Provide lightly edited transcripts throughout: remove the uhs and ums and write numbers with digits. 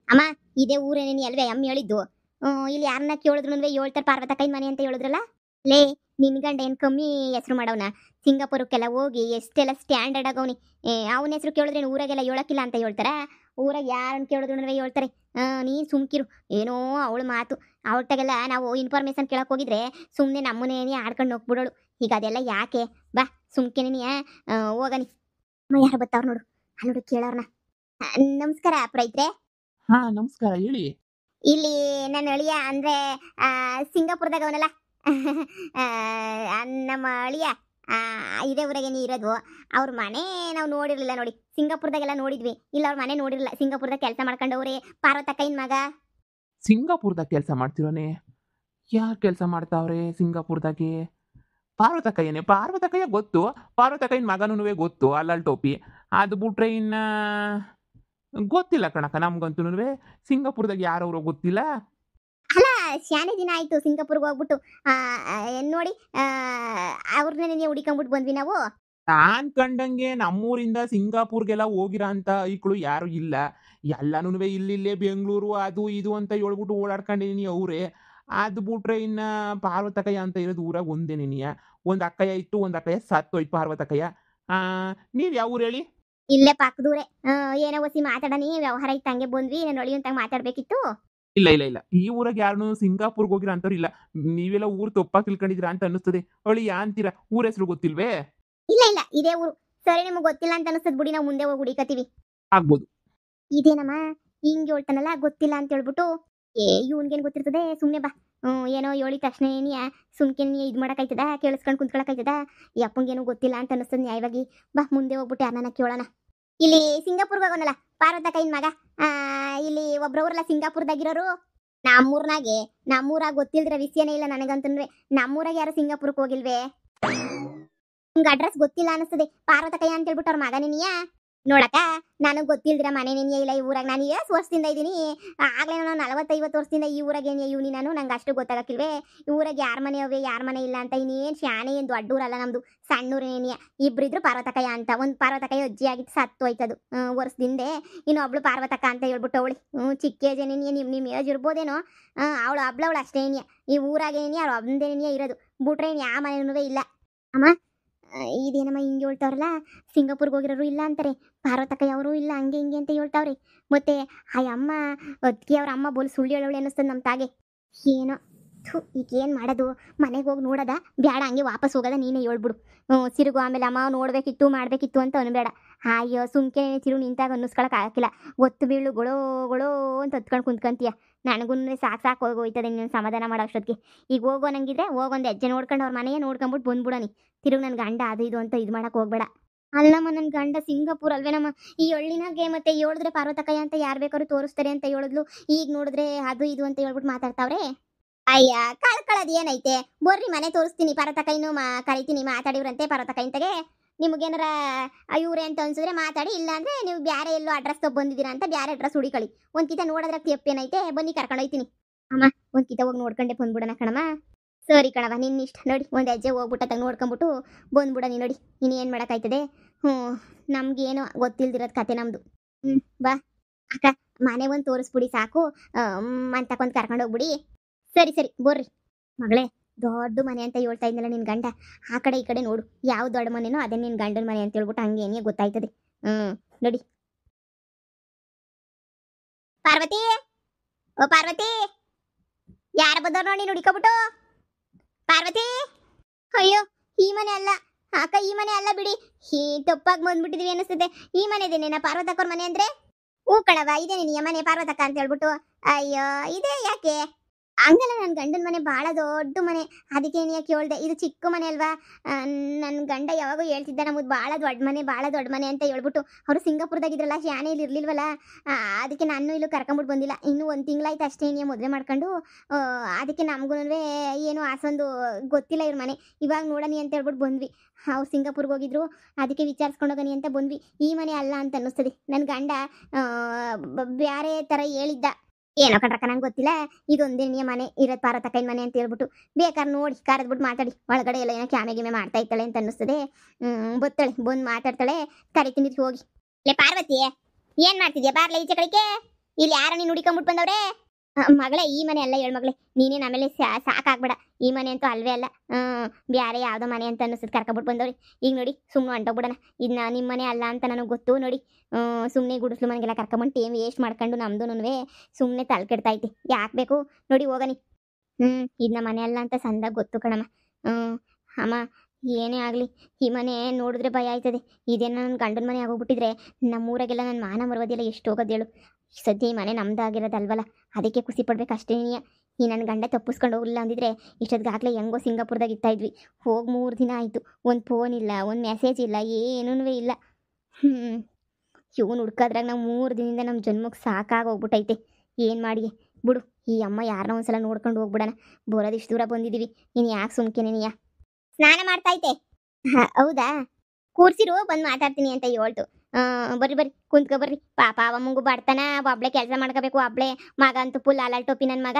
ಅಮ್ಮ ಇದೇ ಊರೇನೇನಿ ಅಲ್ವೇ ಅಮ್ಮ ಹೇಳಿದ್ದು. ಇಲ್ಲಿ ಯಾರನ್ನ ಕೇಳಿದ್ರು ಹೇಳ್ತಾರೆ ಪಾರ್ವತಕ್ಕನ ಮನೆ ಅಂತ ಹೇಳಿದ್ರಲ್ಲ. ಲೇ ನಿನ್ ಗಂಡ ಏನ್ ಕಮ್ಮಿ ಹೆಸರು ಮಾಡವನ? ಸಿಂಗಾಪುರಕ್ಕೆಲ್ಲ ಹೋಗಿ ಎಷ್ಟೆಲ್ಲ ಸ್ಟ್ಯಾಂಡರ್ಡ್ ಆಗವನಿ. ಅವನ ಹೆಸರು ಕೇಳಿದ್ರೆ ಊರಾಗೆಲ್ಲ ಹೇಳಕ್ಕಿಲ್ಲ ಅಂತ ಹೇಳ್ತಾರ. ಊರಾಗ ಯಾರನ್ನ ಕೇಳಿದ್ರು ಹೇಳ್ತಾರೆ. ನೀನ್ ಸುಮ್ಕಿರು. ಏನೋ ಅವಳ ಮಾತು. ಅವಳ್ತಾಗೆಲ್ಲ ನಾವು ಇನ್ಫಾರ್ಮೇಶನ್ ಕೇಳಕ್ ಹೋಗಿದ್ರೆ ಸುಮ್ಮನೆ ನಮ್ಮನೇನಿ ಆಡ್ಕೊಂಡು ಹೋಗ್ಬಿಡೋಳು. ಈಗ ಅದೆಲ್ಲ ಯಾಕೆ? ಬಾ ಸುಮ್ಕೆನಿ ಹೋಗನಿ. ಯಾರು ಬರ್ತಾವ್ರ ನೋಡು, ನೋಡು ಕೇಳೋರ್ನ. ನಮಸ್ಕಾರ ಪ್ರೈತ್ರೆ. ಹಾ ನಮಸ್ಕಾರ, ಹೇಳಿ. ಇಲ್ಲಿ ನನ್ನ ಅಳಿಯ ಅಂದ್ರೆ ಸಿಂಗಾಪುರದಾಗ ಅವನಲ್ಲ, ನಮ್ಮ ಅಳಿಯ ಇದೇ ಊರಾಗೆ ನೀ ಇರೋದು. ಅವ್ರ ಮನೆ ನಾವು ನೋಡಿರ್ಲಿಲ್ಲ ನೋಡಿ. ಸಿಂಗಾಪುರದಾಗೆಲ್ಲ ನೋಡಿದ್ವಿ, ಇಲ್ಲ ಅವ್ರ ಮನೆ ನೋಡಿರಲಿಲ್ಲ. ಸಿಂಗಾಪುರದಾಗ ಕೆಲಸ ಮಾಡ್ಕೊಂಡವ್ರೆ ಪಾರ್ವತಕ್ಕೈನ್ ಮಗ. ಸಿಂಗಾಪುರದಾಗ ಕೆಲಸ ಮಾಡ್ತಿರೋನೆ? ಯಾರು ಕೆಲಸ ಮಾಡ್ತಾವ್ರೆ ಸಿಂಗಾಪುರದಾಗೆ? ಪಾರ್ವತಕ್ಕಯ್ಯನೇ. ಪಾರ್ವತಕ್ಕಯ್ಯ ಗೊತ್ತು, ಪಾರ್ವತಕ್ಕಯ್ಯನ ಮಗನೂ ಗೊತ್ತು, ಅಲ್ಲಲ್ ಟೋಪಿ. ಅದು ಬಿಟ್ರೆ ಇನ್ನ ಗೊತ್ತಿಲ್ಲ ಕಣಕ್ಕ ನಮ್ಗಂತೂ. ಸಿಂಗಾಪುರದಾಗ ಯಾರವ್ರೋ ಗೊತ್ತಿಲ್ಲ. ಅಲ್ಲ ಶಾನೆ ದಿನ ಆಯ್ತು ಸಿಂಗಾಪುರ್ಗೆ ಹೋಗ್ಬಿಟ್ಟು. ನೋಡಿ ಅವ್ರನ್ನೇ ಹುಡಿಕೊಂಡ್ಬಿಟ್ಟು ಬಂದ್ವಿ ನಾವು. ನಾನ್ ಕಂಡಂಗೆ ನಮ್ಮೂರಿಂದ ಸಿಂಗಾಪುರ್ಗೆಲ್ಲ ಹೋಗಿರ ಅಂತ ಈಕ್ಳು ಯಾರು ಇಲ್ಲ. ಎಲ್ಲನೂ ಇಲ್ಲಿಲ್ಲೇ ಬೆಂಗಳೂರು ಅದು ಇದು ಅಂತ ಹೇಳ್ಬಿಟ್ಟು ಓಡಾಡ್ಕೊಂಡಿನಿ ಅವ್ರೆ. ಅದು ಬಿಟ್ರೆ ಇನ್ನ ಪಾರ್ವತಕ್ಕಯ್ಯ ಅಂತ ಇರೋದು ಊರಾಗ ಒಂದೇ ನೆನಿಯ. ಒಂದ್ ಅಕ್ಕಯ್ಯ ಇತ್ತು, ಒಂದ್ ಅಕ್ಕಯ್ಯ ಸತ್ತೋಯ್ತು ಪಾರ್ವತಕ್ಕಯ್ಯ. ನೀವ್ ಯಾವ ಊರು ಹೇಳಿ? ಇಲ್ಲೇ ಪಕ್ಕದೂರೆ. ಏನೋ ಒಸಿ ಮಾತಾಡನಿ, ವ್ಯವಹಾರ ಇತ್ತು ಹಂಗೆ ಬಂದ್ವಿ. ನಾನು ಒಳಿಯಂತಾಗ ಮಾತಾಡ್ಬೇಕಿತ್ತು. ಇಲ್ಲ ಇಲ್ಲ ಇಲ್ಲ, ಈ ಊರಾಗ ಯಾರನ್ನು ಸಿಂಗಾಪುರ್ಗೆ ಹೋಗಿರ ಅಂತವ್ರು ಇಲ್ಲ. ನೀವೆಲ್ಲ ಊರು ತಪ್ಪಾಗಿ ತಿಳ್ಕೊಂಡಿದ್ದೀರಾ ಅಂತ ಅನ್ನಿಸ್ತದೆ. ಅಳಿಯ ಅಂತೀರಾ, ಊರ ಹೆಸರು ಗೊತ್ತಿಲ್ವೇ? ಇಲ್ಲ ಇಲ್ಲ ಇದೇ ಊರು. ಸರಿ ನಿಮ್ಗೆ ಗೊತ್ತಿಲ್ಲ ಅಂತ ಅನಿಸ್ತದ ಬಿಡಿ, ನಾವು ಮುಂದೆ ಹೋಗಿ ಹುಡಿಕತ್ತೀವಿ. ಆಗ್ಬೋದು. ಇದೇನಮ್ಮ ಹಿಂಗೆ ಹೇಳ್ತಾನಲ್ಲ ಗೊತ್ತಿಲ್ಲ ಅಂತ ಹೇಳ್ಬಿಟ್ಟು. ಇವ್ನಿಗೇನು ಗೊತ್ತಿರ್ತದೆ, ಸುಮ್ಮನೆ ಬಾ. ಏನೋ ಹೇಳಿದ ತಕ್ಷಣ ಸುಮ್ಕೆನಿ ಇದು ಮಾಡಕ್ಕಾಯ್ತದ? ಕೇಳಿಸ್ಕೊಂಡು ಕುಂತ್ಕೊಳಕ್ಕಾಯ್ತದ? ಈ ಅಪ್ಪಂಗೇನು ಗೊತ್ತಿಲ್ಲ ಅಂತ ಅನಿಸ್ತದ ನ್ಯಾಯವಾಗಿ. ಬಾ ಮುಂದೆ ಹೋಗ್ಬಿಟ್ಟು ಯಾರನ್ನ ಕೇಳೋಣ. ಇಲ್ಲಿ ಸಿಂಗಾಪುರ್ಗೆ ಹೋಗೋನಲ್ಲ ಪಾರ್ವತಕ್ಕೈನ್ ಮಗ. ಇಲ್ಲಿ ಒಬ್ರವ್ರಲ್ಲ ಸಿಂಗಾಪುರದಾಗಿರೋರು. ನಮ್ಮೂರಾಗ ಗೊತ್ತಿಲ್ದಿರ ವಿಷಯನೇ ಇಲ್ಲ ನನಗಂತಂದ್ರೆ. ನಮ್ಮೂರಾಗ ಯಾರು ಸಿಂಗಾಪುರಕ್ಕೆ ಹೋಗಿಲ್ವೇ? ನಿಮ್ಗೆ ಅಡ್ರೆಸ್ ಗೊತ್ತಿಲ್ಲ ಅನಿಸ್ತದೆ. ಪಾರ್ವತಕ್ಕಯ್ಯ ಅಂತ ಹೇಳ್ಬಿಟ್ಟು ಅವ್ರ ಮಗನೇನಿಯಾ ನೋಡಕ. ನನಗೆ ಗೊತ್ತಿಲ್ದಿರ ಮನೇನೇನಿಯ ಇಲ್ಲ ಈ ಊರಾಗ. ನಾನು ಎಷ್ಟು ವರ್ಷದಿಂದ ಇದ್ದೀನಿ, ಆಗ್ಲೇ ನಾನು 40-50 ವರ್ಷದಿಂದ ಈ ಊರಾಗ ಏನಿಯ ಇವ್ನಿ ನಾನು. ನಂಗೆ ಅಷ್ಟು ಗೊತ್ತಾಗಕ್ಕಿಲ್ವೇ ಈ ಊರಾಗ ಯಾರ ಮನೆ ಅವೆ ಯಾರ ಮನೆ ಇಲ್ಲ ಅಂತ. ಇನ್ನೇನು ಶಾಣೆ ಏನು ದೊಡ್ಡ ಊರಲ್ಲ ನಮ್ದು, ಸಣ್ಣೂರೇನಿಯ. ಇಬ್ರಿದ್ರು ಪಾರ್ವತಕ್ಕಯ್ಯ ಅಂತ. ಒಂದು ಪಾರ್ವತಕ್ಕಯ್ಯ ಅಜ್ಜಿ ಆಗಿತ್ತು, ಸತ್ತು ಹೋಯ್ತದು ವರ್ಷದಿಂದ. ಇನ್ನೊಬ್ಳು ಪಾರ್ವತಕ್ಕ ಅಂತ ಹೇಳ್ಬಿಟ್ಟು ಅವಳಿ ಚಿಕ್ಕ ಏಜ್ ಏನೇನಿಯ, ನಿಮ್ಮ ಏಜ್ ಇರ್ಬೋದೇನೋ. ಅವಳು ಅಷ್ಟೇ ಏನಿಯ ಈ ಊರಾಗ ಏನಿಯ. ಅವ್ರು ಒಬ್ಬಂದೇನಿಯ ಇರೋದು, ಬಿಟ್ರೆ ಏನು ಯಾವ ಮನೆಯೂ ಇಲ್ಲ. ಅಮ್ಮ ಇದೇನಮ್ಮ ಹಿಂಗೆ ಹೇಳ್ತಾವ್ರಲ್ಲ, ಸಿಂಗಾಪುರ್ಗೆ ಹೋಗಿರೋರು ಇಲ್ಲ ಅಂತಾರೆ, ಪಾರ್ವತಕ್ಕಯ್ಯ ಅವರು ಇಲ್ಲ ಹಂಗೆ ಹಿಂಗೆ ಅಂತ ಹೇಳ್ತಾವ್ರಿ. ಮತ್ತೆ ಆ ಅಮ್ಮ ಅದಕ್ಕೆ ಅವ್ರ ಅಮ್ಮ ಬೋಲ್ ಸುಳ್ಳು ಹೇಳೋಳು ಅನ್ನಿಸ್ತದೆ ನಮ್ಮ ತಾಗೆ. ಏನೋ ಈಗ ಏನು ಮಾಡೋದು? ಮನೆಗೆ ಹೋಗಿ ನೋಡೋದ ಬೇಡ, ಹಂಗೆ ವಾಪಸ್ ಹೋಗೋದ? ನೀನೇ ಹೇಳ್ಬಿಡು. ತಿರುಗು ಆಮೇಲೆ ಅಮ್ಮ ನೋಡಬೇಕಿತ್ತು ಮಾಡಬೇಕಿತ್ತು ಅಂತ ಅನ್ಬೇಡ. ಅಯ್ಯೋ ಸುಮ್ಕೆ ತಿರುಗಿ ನಿಂತಾಗ ಅನ್ನಿಸ್ಕೊಳಕ್ಕೆ ಆಗಿಲ್ಲ. ಒತ್ತು ಬೀಳು ಗೊಳೋ ಗೊಳೋ ಅಂತ ಹತ್ಕೊಂಡು ಕುಂತ್ಕೊಂತೀಯ. ನನಗೂ ಸಾಕು ಹೋಗೋಯ್ತದೆ ನೀನು ಸಮಾಧಾನ ಮಾಡೋ ಅಷ್ಟೊತ್ತಿಗೆ. ಈಗ ಹೋಗೋ ನಂಗಿದ್ರೆ ಹೋಗೊಂದು ಹೆಜ್ಜೆ ನೋಡ್ಕೊಂಡು ಅವ್ರ ಮನೆಯೇ ನೋಡ್ಕೊಂಬಿಟ್ಟು ಬಂದ್ಬಿಡೋನಿ. ತಿರುಗಿ ನನ್ನ ಗಂಡ ಅದು ಇದು ಅಂತ ಇದು ಮಾಡಕ್ಕೆ ಹೋಗ್ಬೇಡ. ಅಲ್ಲಮ್ಮ ನನ್ನ ಗಂಡ ಸಿಂಗಾಪುರ್ ಅಲ್ವೇನಮ್ಮ? ಈ ಹಳ್ಳಿನಾಗೆ ಮತ್ತೆ ಹೇಳಿದ್ರೆ ಪಾರ್ವತಕ್ಕಯ್ಯ ಅಂತ ಯಾರು ಬೇಕಾದ್ರೂ ತೋರಿಸ್ತಾರೆ ಅಂತ ಹೇಳಿದ್ಲು. ಈಗ ನೋಡಿದ್ರೆ ಅದು ಇದು ಅಂತ ಹೇಳ್ಬಿಟ್ಟು ಮಾತಾಡ್ತಾವ್ರೆ. ಅಯ್ಯ ಕಳ್ಕೊಳ್ಳೋದು ಏನೈತೆ? ಬರ್ರಿ ಮನೆ ತೋರಿಸ್ತೀನಿ, ಪಾರ್ವತಕ್ಕಯ್ಯನೂ ಕರಿತೀನಿ. ಮಾತಾಡಿವ್ರಂತೆ ಪಾರ್ವತಕ್ಕಯ್ಯಂತಗೆ. ನಿಮ್ಗೇನಾರ ಇವ್ರೆ ಅಂತ ಅನ್ಸಿದ್ರೆ ಮಾತಾಡಿ, ಇಲ್ಲ ಅಂದ್ರೆ ನೀವು ಬೇರೆ ಎಲ್ಲೋ ಅಡ್ರೆಸ್ ಬಂದಿದ್ದೀರಾ ಅಂತ ಬೇರೆ ಅಡ್ರೆಸ್ ಹುಡಿಕೊಳ್ಳಿ. ಒಂದ್ಕಿತ ನೋಡಿದ್ರೆ ತಪ್ಪೇನೈತೆ, ಬನ್ನಿ ಕರ್ಕೊಂಡೋಯ್ತೀನಿ. ಅಮ್ಮ ಒಂದ್ಕಿತ ಹೋಗಿ ನೋಡ್ಕೊಂಡೆ ಬಂದ್ಬಿಡೋಣ ಕಣಮ್ಮ. ಸರಿ ಕಣವ, ನಿನ್ನ ಇಷ್ಟ. ನೋಡಿ ಒಂದು ಹೆಜ್ಜೆ ಹೋಗ್ಬಿಟ್ಟಾಗ ನೋಡ್ಕೊಂಬಿಟ್ಟು ಬಂದ್ಬಿಡ ನೀ. ನೋಡಿ ಇನ್ನೇನು ಮಾಡೋಕ್ಕಾಯ್ತದೆ? ನಮ್ಗೇನು ಗೊತ್ತಿಲ್ದಿರೋದು ಕತೆ ನಮ್ಮದು. ಬಾ ಅಕ್ಕ, ಮನೆ ಒಂದು ತೋರಿಸ್ಬಿಡಿ ಸಾಕು. ಮಂತಕ್ಕೊಂದು ಕರ್ಕೊಂಡು ಹೋಗ್ಬಿಡಿ. ಸರಿ ಸರಿ ಬರ್ರಿ. ಮಗಳೇ, ದೊಡ್ಡ ಮನೆ ಅಂತ ಹೇಳ್ತಾ ಇದ್ನಲ್ಲ ನಿನ್ನ ಗಂಡ, ಆ ಕಡೆ ಈ ಕಡೆ ನೋಡು. ಯಾವ ದೊಡ್ಡ ಮನೆನೋ ಅದೇ ನಿನ್ನ ಗಂಡನ ಮನೆ ಅಂತ ಹೇಳ್ಬಿಟ್ಟು ಹಂಗೆ ಏನೇ ಗೊತ್ತಾಯ್ತದೆ. ನೋಡಿ ಪಾರ್ವತಿ, ಓ ಪಾರ್ವತಿ, ಯಾರು ಬಂದವ್ರು ನೋಡಿ ನುಡಿಕೊಬಿಟ್ಟು. ಪಾರ್ವತಿ, ಅಯ್ಯೋ ಈ ಮನೆ ಅಲ್ಲ ಅಕ್ಕ, ಈ ಮನೆ ಅಲ್ಲ ಬಿಡಿ. ತಪ್ಪಾಗಿ ಬಂದ್ಬಿಟ್ಟಿದ್ವಿ ಅನಿಸ್ತದೆ. ಈ ಮನೆ ಇದೇನೇನ ಪಾರ್ವತಕ್ಕವ್ರ ಮನೆ ಅಂದ್ರೆ? ಹೂ ಕಣವ, ಇದೇ ನಿನ್ನ ಮನೆ ಪಾರ್ವತಕ್ಕ ಅಂತ ಹೇಳ್ಬಿಟ್ಟು. ಅಯ್ಯೋ ಇದೇ ಯಾಕೆ? ಹಂಗಲ್ಲ, ನನ್ನ ಗಂಡನ ಮನೆ ಭಾಳ ದೊಡ್ಡ ಮನೆ, ಅದಕ್ಕೆ ನೀ ಕೇಳ್ದೆ. ಇದು ಚಿಕ್ಕ ಮನೆ ಅಲ್ವಾ? ನನ್ನ ಗಂಡ ಯಾವಾಗೂ ಹೇಳ್ತಿದ್ದ ನಮ್ಮದು ಭಾಳ ದೊಡ್ಡ ಮನೆ ಭಾಳ ದೊಡ್ಡ ಮನೆ ಅಂತ ಹೇಳ್ಬಿಟ್ಟು. ಅವರು ಸಿಂಗಾಪುರದಾಗಿದ್ರಲ್ಲ, ಶಾನೆ ಇಲ್ಲಿ ಇರ್ಲಿಲ್ವಲ್ಲ, ಅದಕ್ಕೆ ನಾನು ಇಲ್ಲೂ ಕರ್ಕೊಂಬಿಟ್ಟು ಬಂದಿಲ್ಲ. ಇನ್ನೂ 1 ತಿಂಗಳಾಯ್ತು ಅಷ್ಟೇ ನೀ ಮದುವೆ ಮಾಡ್ಕೊಂಡು. ಅದಕ್ಕೆ ನಮಗೂ ಏನು ಅಷ್ಟೊಂದು ಗೊತ್ತಿಲ್ಲ ಇವ್ರ ಮನೆ. ಇವಾಗ ನೋಡನಿ ಅಂತ ಹೇಳ್ಬಿಟ್ಟು ಬಂದ್ವಿ. ಅವ್ರು ಸಿಂಗಾಪುರ್ಗೆ ಹೋಗಿದ್ರು, ಅದಕ್ಕೆ ವಿಚಾರಿಸ್ಕೊಂಡೋಗನಿ ಅಂತ ಬಂದ್ವಿ. ಈ ಮನೆ ಅಲ್ಲ ಅಂತ ಅನ್ನಿಸ್ತದೆ. ನನ್ನ ಗಂಡ ಬೇರೆ ಥರ ಹೇಳಿದ್ದ. ಏನೋ ಕಣ್ರಕ್ಕ ನಂಗೆ ಗೊತ್ತಿಲ್ಲ. ಇದೊಂದೇ ಮನೆ ಇರೋದು ಪಾರ್ವತಕ್ಕಯ್ಯನ ಮನೆ ಅಂತ ಹೇಳ್ಬಿಟ್ಟು. ಬೇಕಾದ್ರೆ ನೋಡಿ ಕರೆದ್ಬಿಟ್ಟು ಮಾತಾಡಿ. ಒಳಗಡೆ ಎಲ್ಲ ಏನೋ ಕ್ಯಾಮೆ ಗಿಮೆ ಮಾಡ್ತಾ ಇದ್ದಾಳೆ ಅಂತ ಅನ್ನಿಸ್ತದೆ. ಬತ್ತಾಳೆ, ಬಂದು ಮಾತಾಡ್ತಾಳೆ. ಕರಿತೀನಿ ಹೋಗಿ. ಲೇ ಪಾರ್ವತಿ, ಏನು ಮಾಡ್ತಿದ್ಯಾ? ಬಾರ್ಲ ಈಚೆ ಕಡೆಗೆ. ಇಲ್ಲಿ ಯಾರ ನೀನು ಹುಡಿಕೊಂಬಿಟ್ಟು ಬಂದವ್ರೆ ಮಗಳೇ ಈ ಮನೆ ಅಲ್ಲ ಹೇಳು ಮಗಳೇ ನೀನೇನು ಆಮೇಲೆ ಸಾಕಾಗ್ಬೇಡ ಈ ಮನೆ ಅಂತೂ ಅಲ್ವೇ ಅಲ್ಲ ಬ್ಯಾರೆ ಯಾವ್ದೋ ಮನೆ ಅಂತ ಅನ್ನಿಸ್ತದೆ ಕರ್ಕೊಬಿಟ್ಟು ಬಂದವ್ರಿ ಈಗ ನೋಡಿ ಸುಮ್ಮನೆ ಹೊಂಟೋಗ್ಬಿಡೋಣ ಇದನ್ನ ನಿಮ್ಮ ಮನೆ ಅಲ್ಲ ಅಂತ ನನಗೆ ಗೊತ್ತು ನೋಡಿ ಸುಮ್ಮನೆ ಗುಡಿಸ್ಲು ಮನೆಗೆಲ್ಲ ಕರ್ಕೊಂಬಂದು ಟೇಮ್ ವೇಸ್ಟ್ ಮಾಡ್ಕೊಂಡು ನಮ್ದು ಸುಮ್ಮನೆ ತಲೆ ಕೆಡ್ತೈತಿ ಯಾಕೆ ಬೇಕು ನೋಡಿ ಹೋಗನಿ ಇದನ್ನ ಮನೆ ಅಲ್ಲ ಅಂತ ಸಂದಾಗ ಗೊತ್ತು ಕಣಮ್ಮ ಅಮ್ಮ ಏನೇ ಆಗಲಿ ಈ ಮನೆ ನೋಡಿದ್ರೆ ಭಯ ಆಯ್ತದೆ ಇದೇನೋ ನನ್ನ ಗಂಡನ ಮನೆ ಆಗೋಗ್ಬಿಟ್ಟಿದ್ರೆ ನಮ್ಮೂರಾಗೆಲ್ಲ ನನ್ನ ಮಾನ ಮರವದೆಲ್ಲ ಎಷ್ಟು ಹೋಗೋದು ಹೇಳು ಸದ್ಯ ಈ ಮನೆ ನಮ್ದಾಗಿರೋದಲ್ವಲ್ಲ ಅದಕ್ಕೆ ಖುಷಿ ಪಡ್ಬೇಕು ಅಷ್ಟೇ ಈ ನನ್ನ ಗಂಡ ತಪ್ಪಿಸ್ಕೊಂಡು ಹೋಗಲಿಲ್ಲ ಅಂದಿದ್ರೆ ಇಷ್ಟೊತ್ತಿಗಾಗಲೇ ಹೆಂಗೋ ಸಿಂಗಾಪುರದಾಗ ಇರ್ತಾಯಿದ್ವಿ ಹೋಗಿ 3 ದಿನ ಆಯಿತು ಒಂದು ಫೋನ್ ಇಲ್ಲ ಒಂದು ಮೆಸೇಜ್ ಇಲ್ಲ ಏನೂ ಇಲ್ಲ ಇವನು ಹುಡ್ಕೋದ್ರಾಗ ನಾವು 3 ದಿನದಿಂದ ನಮ್ಮ ಜನ್ಮಕ್ಕೆ ಸಾಕಾಗೋಗ್ಬಿಟ್ಟೈತೆ ಏನು ಮಾಡಿ ಬಿಡು ಈ ಅಮ್ಮ ಯಾರನ್ನ ಒಂದ್ಸಲ ನೋಡ್ಕೊಂಡು ಹೋಗ್ಬಿಡೋಣ ಬರೋದು ಇಷ್ಟು ದೂರ ಬಂದಿದ್ದೀವಿ ನೀನು ಯಾಕೆ ಸುಮ್ಕೆನೇನಿಯ ಸ್ನಾನ ಮಾಡ್ತೈತೆ ಹೌದಾ ಕೂರ್ಸಿರು ಬಂದು ಮಾತಾಡ್ತೀನಿ ಅಂತ ಹೇಳ್ತು ಬರ್ರಿ ಬರ್ರಿ ಕುಂತ್ಕೊ ಬರ್ರಿ ಪಾಪ ಅವ ಬಾಡ್ತಾನ ಒಬ್ಳೆ ಕೆಲಸ ಮಾಡ್ಕೋಬೇಕು ಒಬ್ಳೆ ಮಗ ಅಂತೂ ಫುಲ್ ಅಲಾಲ್ ಟೋಪಿ ನನ್ನ ಮಗ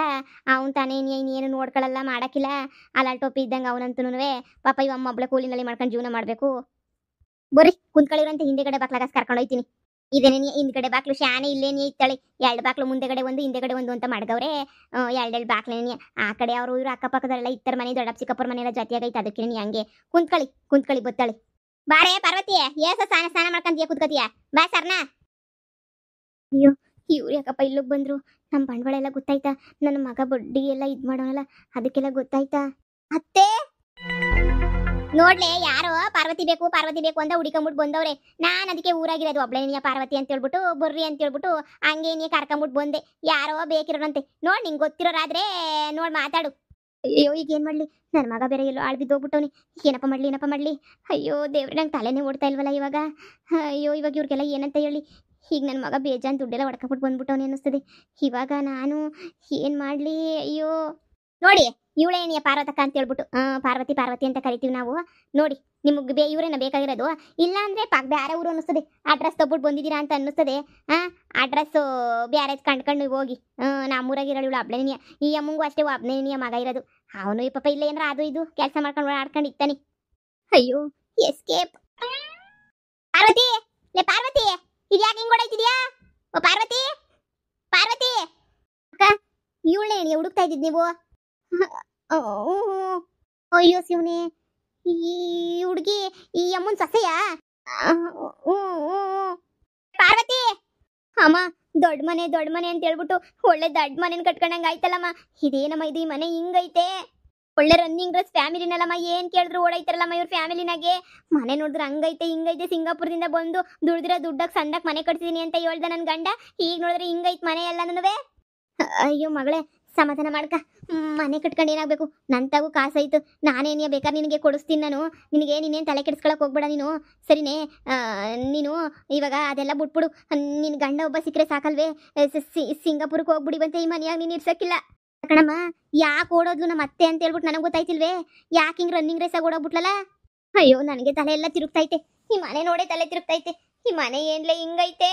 ಅವ್ನು ತಾನೇ ಇನ್ನೇನು ನೋಡ್ಕೊಳ್ಳಲ್ಲ ಮಾಡಕ್ಕಿಲ್ಲ ಅಲಾಲ್ ಟೋಪಿ ಇದ್ದಂಗೆ ಅವನಂತೂ ಪಾಪ ಇವಮ್ಮ ಒಬ್ಳೆ ಕೂಲಿನಲ್ಲಿ ಮಾಡ್ಕೊಂಡು ಜೀವನ ಮಾಡಬೇಕು ಬರ್ರಿ ಕುಂತ್ಕೊಳ್ಳಿರಂತೆ ಹಿಂದೆಗಡೆ ಬಾಕ್ಲಾಗ ಕರ್ಕೊಂಡು ಹೋಯ್ತೀನಿ ಇದೇನೇ ಹಿಂದ್ಗಡೆ ಬಾಕ್ಲು ಶಾನೆ ಇಲ್ಲೇನೇ ಇತ್ತಾಳೆ 2 ಬಾಕ್ಲು ಮುಂದೆಗಡೆ ಒಂದು ಹಿಂದೆಗಡೆ ಒಂದು ಅಂತ ಮಾಡ್ಗವ್ರೆ 2 ಬಾಕ್ಲೇನಿ ಆ ಕಡೆ ಅವರು ಇವರು ಅಕ್ಕಪಕ್ಕದಲ್ಲೆಲ್ಲ ಇತ್ತರ ಮನೆ ದೊಡ್ಡಪ್ಪ ಚಿಕ್ಕಪ್ಪರ ಮನೆಯೆಲ್ಲ ಜೊತೆಯಾಗೈತೆ ಅದಕ್ಕೆ ನೀ ಹಂಗೆ ಕುಂತ್ಕೊಳ್ಳಿ ಬತ್ತಾಳೆ ಬಾರೇ ಪಾರ್ವತಿ ಏಸ ಸ್ನಾನ ಮಾಡ್ಕೊಂತೀಯ ಕುತ್ಕತಿಯ ಬಾ ಸರ್ನಾ ಅಯ್ಯೋ ಇವ್ರು ಯಾಕಪ್ಪ ಇಲ್ಲಿಗೆ ಬಂದ್ರು ನಮ್ಮ ಬಂಡವಾಳ ಎಲ್ಲ ಗೊತ್ತಾಯ್ತಾ ನನ್ನ ಮಗ ಬಡ್ಡಿ ಎಲ್ಲ ಇದು ಮಾಡೋನಲ್ಲ ಅದಕ್ಕೆಲ್ಲ ಗೊತ್ತಾಯ್ತಾ ಅತ್ತೆ ನೋಡ್ಲೆ ಯಾರೋ ಪಾರ್ವತಿ ಬೇಕು ಅಂತ ಹುಡಿಕೊಂಬಿಟ್ಟು ಬಂದವ್ರೆ ನಾನು ಅದಕ್ಕೆ ಊರಾಗಿರೋದು ಒಬ್ಳೇನಿಯ ಪಾರ್ವತಿ ಅಂತ ಹೇಳ್ಬಿಟ್ಟು ಬರ್ರಿ ಅಂತ ಹೇಳ್ಬಿಟ್ಟು ಹಂಗೆ ನೀ ಕರ್ಕೊಂಬಿಟ್ಟು ಬಂದೆ ಯಾರೋ ಬೇಕಿರೋರಂತೆ ನೋಡ್ ನಿಂಗೆ ಗೊತ್ತಿರೋರಾದ್ರೆ ನೋಡ್ ಮಾತಾಡು ಅಯ್ಯೋ ಈಗ ಏನು ಮಾಡಲಿ ನನ್ನ ಮಗ ಬೇರೆ ಎಲ್ಲೋ ಆಳ್ಬಿದ್ದೋಗ್ಬಿಟ್ಟವನಿ ಏನಪ್ಪ ಮಾಡಲಿ ಅಯ್ಯೋ ದೇವ್ರೆ ನಂಗೆ ತಲೆನೇ ಓಡ್ತಾ ಇಲ್ವಲ್ಲ ಇವಾಗ ಅಯ್ಯೋ ಇವಾಗ ಇವ್ರಿಗೆಲ್ಲ ಏನಂತ ಹೇಳಿ ಈಗ ನನ್ನ ಮಗ ಬೇಜಾನ್ ದುಡ್ಡೆಲ್ಲ ಹೊಡ್ಕೊಬಿಟ್ಟು ಬಂದ್ಬಿಟ್ಟವನಿ ಅನ್ನಿಸ್ತದೆ ಇವಾಗ ನಾನು ಏನು ಮಾಡಲಿ ಅಯ್ಯೋ ನೋಡಿ ಇವಳೇನಿಯ ಪಾರ್ವತಕ್ಕ ಅಂತ ಹೇಳ್ಬಿಟ್ಟು ಪಾರ್ವತಿ ಅಂತ ಕರಿತೀವಿ ನಾವು ನೋಡಿ ನಿಮಗೆ ಇವರೇನ ಬೇಕಾಗಿರೋದು ಇಲ್ಲ ಅಂದರೆ ಬೇರೆ ಊರು ಅನ್ನಿಸ್ತದೆ ಅಡ್ರೆಸ್ ತಗೊಬಿಟ್ಟು ಬಂದಿದ್ದೀರಾ ಅಂತ ಅನ್ನಿಸ್ತದೆ ಅಡ್ರೆಸ್ಸು ಬೇರೆ ಕಂಡ್ಕೊಂಡು ಹೋಗಿ ನಮ್ಮೂರಾಗಿರೋಳು ಇವಳು ಒಬ್ಳೇನಿಯ ಈ ಅಮ್ಮಂಗೂ ಅಷ್ಟೇ ಒಬ್ಳೇನಿಯ ಮಗ ಇರೋದು ಅವನು ಈ ಪಾಪ ಇಲ್ಲ ಏನಾರ ಅದು ಇದು ಕೆಲಸ ಮಾಡ್ಕೊಂಡು ಆಡ್ಕೊಂಡು ಇತ್ತಾನೆ ಅಯ್ಯೋ ಎಸ್ಕೇಪ್ ಪಾರ್ವತಿ ಪಾರ್ವತಿ ಇದು ಯಾಕೆ ಹಿಂಗೆ ಓಡಾಯ್ತಿದ್ಯಾ ಓ ಪಾರ್ವತಿ ಅಕ್ಕ ಇವಳೇನಿಯ ಹುಡುಕ್ತಾ ಇದ್ದಿದ್ದು ನೀವು ಅಯ್ಯೋ ಶಿವನೇ ಈ ಹುಡುಗಿ ಈ ಅಮ್ಮನ ಸೊಸೆಯಾ ಪಾರ್ವತಿ ಅಮ್ಮ ದೊಡ್ಡ ಮನೆ ಅಂತ ಹೇಳ್ಬಿಟ್ಟು ಒಳ್ಳೆ ದೊಡ್ಡ ಮನೇನ ಕಟ್ಕೊಂಡಂಗ ಆಯ್ತಲ್ಲಮ್ಮ ಇದೇನಮ್ಮ ಇದು ಈ ಮನೆ ಹಿಂಗೈತೆ ಒಳ್ಳೆ ರನ್ನಿಂಗ್ ಡ್ರೆಸ್ ಫ್ಯಾಮಿಲಿನಲ್ಲಮ್ಮ ಏನ್ ಕೇಳಿದ್ರು ಓಡೈತಾರಲ್ಲಮ್ಮ ಇವ್ರ ಫ್ಯಾಮಿಲಿನಾಗೆ ಮನೆ ನೋಡಿದ್ರೆ ಹಂಗೈತೆ ಹಿಂಗೈತೆ ಸಿಂಗಾಪುರದಿಂದ ಬಂದು ದುಡ್ದಿರೋ ದುಡ್ಡಕ್ಕೆ ಸಂದಕ್ಕೆ ಮನೆ ಕಟ್ಸಿದೀನಿ ಅಂತ ಹೇಳ್ದ ನನ್ನ ಗಂಡ ಈಗ ನೋಡಿದ್ರೆ ಹಿಂಗೈತೆ ಮನೆ ಎಲ್ಲನೂ ಅಯ್ಯೋ ಮಗಳೇ ಸಮಾಧಾನ ಮಾಡ್ಕ ಮನೆ ಕಟ್ಕೊಂಡು ಏನಾಗಬೇಕು ನಂತಾಗೂ ಕಾಸಾಯ್ತು ನಾನೇನಿಯ ಬೇಕಾದ್ರೆ ನಿನಗೆ ಕೊಡಿಸ್ತೀನಿ ನಾನು ನಿನಗೆ ನೀನೇನು ತಲೆ ಕೆಡಿಸ್ಕೊಳಕ್ಕೆ ಹೋಗ್ಬೇಡ ನೀನು ಸರಿನೇ ನೀನು ಇವಾಗ ಅದೆಲ್ಲ ಬಿಟ್ಬಿಡು ನಿನ್ನ ಗಂಡ ಒಬ್ಬ ಸಿಕ್ಕರೆ ಸಾಕಲ್ವೇ ಸಿಂಗಾಪುರಕ್ಕೆ ಹೋಗ್ಬಿಡಿ ಬಂತೆ ಈ ಮನೆಯಾಗ ನೀನು ಇರ್ಸಕ್ಕಿಲ್ಲ ಕಣಮ್ಮ ಯಾಕೆ ಓಡೋದ್ಲು ನಮ್ಮ ಅತ್ತೆ ಅಂತ ಹೇಳ್ಬಿಟ್ಟು ನನಗೆ ಗೊತ್ತಾಯ್ತಿಲ್ವೇ ಯಾಕೆ ಹಿಂಗೆ ರನ್ನಿಂಗ್ ರೇಸಾಗಿ ಓಡೋಗ್ಬಿಟ್ಲಲ್ಲ ಅಯ್ಯೋ ನನಗೆ ತಲೆ ಎಲ್ಲ ತಿರುಗ್ತೈತೆ ಈ ಮನೆ ನೋಡೇ ತಲೆ ತಿರುಗ್ತೈತೆ ಈ ಮನೆ ಏನ್ಲೇ ಹಿಂಗೈತೆ